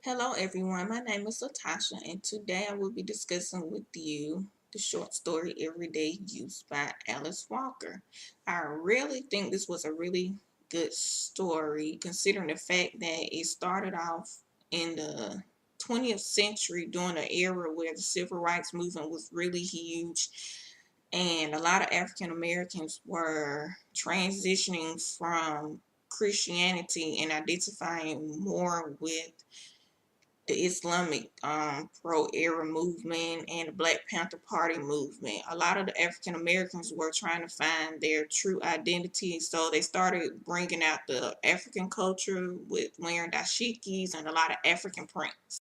Hello everyone, my name is Latasha and today I will be discussing with you the short story Everyday Use by Alice Walker. I really think this was a really good story considering the fact that it started off in the 20th century during an era where the civil rights movement was really huge and a lot of African Americans were transitioning from Christianity and identifying more with the Islamic pro-era movement and the Black Panther Party movement. A lot of the African Americans were trying to find their true identity, so they started bringing out the African culture with wearing dashikis and a lot of African prints.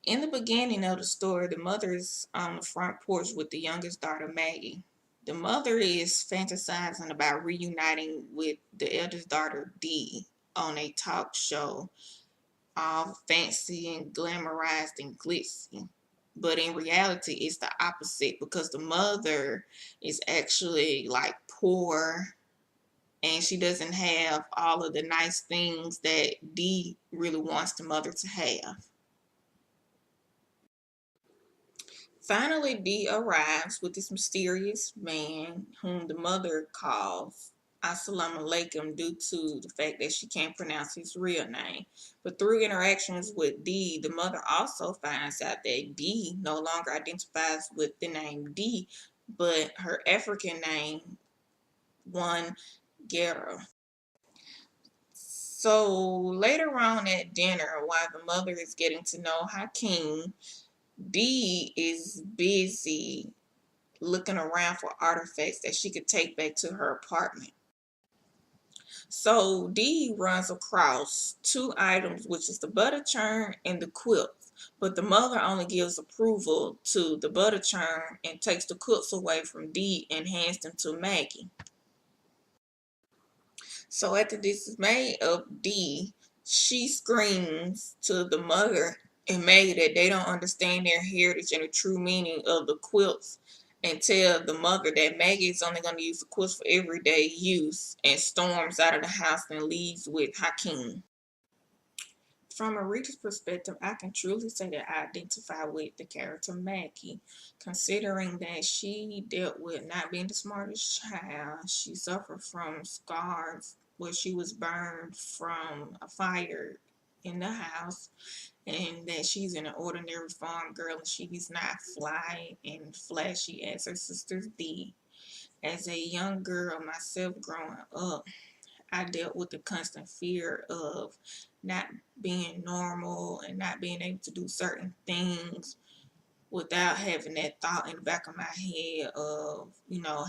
In the beginning of the story, the mother is on the front porch with the youngest daughter, Maggie. The mother is fantasizing about reuniting with the eldest daughter, Dee, on a talk show all fancy and glamorized and glitzy. But in reality, it's the opposite because the mother is actually like poor and she doesn't have all of the nice things that Dee really wants the mother to have. Finally, Dee arrives with this mysterious man whom the mother calls Assalamu alaikum due to the fact that she can't pronounce his real name. But through interactions with Dee, the mother also finds out that Dee no longer identifies with the name Dee, but her African name, one Guerra. So later on at dinner, while the mother is getting to know Hakeem, Dee is busy looking around for artifacts that she could take back to her apartment. So Dee runs across two items, which is the butter churn and the quilts. But the mother only gives approval to the butter churn and takes the quilts away from Dee and hands them to Maggie. So at the dismay of Dee, she screams to the mother and Maggie that they don't understand their heritage and the true meaning of the quilts and tell the mother that Maggie is only going to use the quilts for everyday use and storms out of the house and leaves with Hakeem. From a reader's perspective, I can truly say that I identify with the character Maggie, considering that she dealt with not being the smartest child. She suffered from scars where she was burned from a fire in the house, and that she's an ordinary farm girl and she's not fly and flashy as her sisters Dee. As a young girl myself growing up, I dealt with the constant fear of not being normal and not being able to do certain things without having that thought in the back of my head of,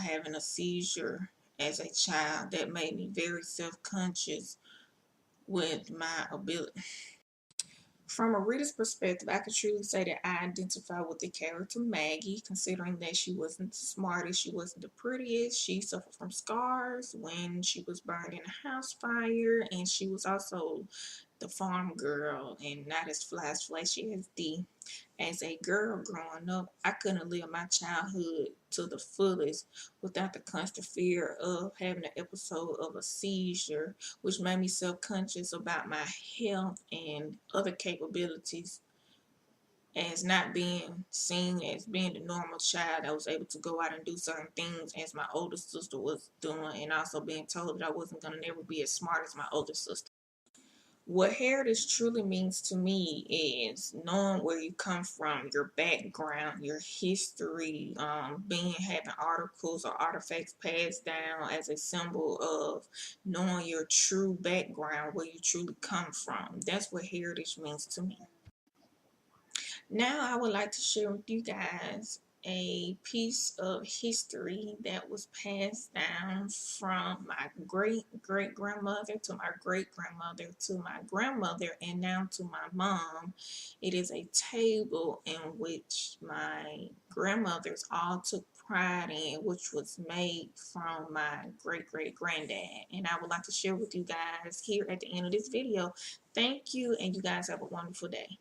having a seizure as a child that made me very self-conscious with my ability. From a reader's perspective, I could truly say that I identify with the character Maggie, considering that she wasn't the smartest, she wasn't the prettiest, she suffered from scars when she was burned in a house fire, and she was also the farm girl and not as flashy as Dee. As a girl growing up, I couldn't live my childhood to the fullest without the constant fear of having an episode of a seizure, which made me self-conscious about my health and other capabilities as not being seen as being the normal child that was able to go out and do certain things as my older sister was doing, and also being told that I wasn't going to never be as smart as my older sister. What heritage truly means to me is knowing where you come from, your background, your history, having articles or artifacts passed down as a symbol of knowing your true background, where you truly come from. That's what heritage means to me. Now I would like to share with you guys a piece of history that was passed down from my great great grandmother to my great grandmother to my grandmother and now to my mom. It is a table in which my grandmothers all took pride in, which was made from my great great granddad, and I would like to share with you guys here at the end of this video. Thank you, and you guys have a wonderful day.